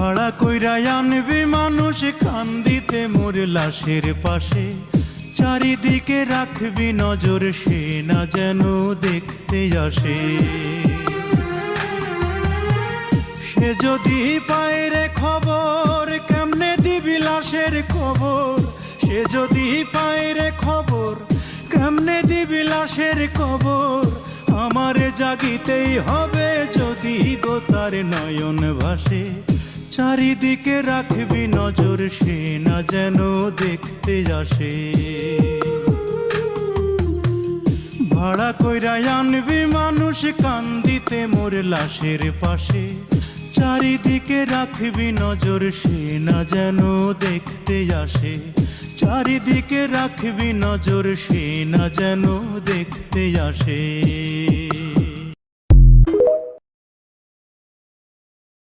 ভাড়া কইরা আনবি মানুষ কান্দিতে মোর লাশের পাশে, চারিদিকে রাখবি নজর সে না যেন দেখতে আসে। সে যদি পায় রে খবর কেমনে দিবি লাশের খবর, সে যদি পায় রে খবর কেমনে দিবি লাশের খবর। আমারে জাগিতেই হবে যদি গো তার নয়ন ভাসে, চারিদিকে রাখবি নজর সে না যেন দেখতে আসে। ভাড়া কইরা আনবি মানুষ কান্দিতে মোর লাশের পাশে, চারিদিকে রাখবি নজর সে না যেন দেখতে আসে। চারিদিকে রাখবি নজর সে না যেন দেখতে আসে।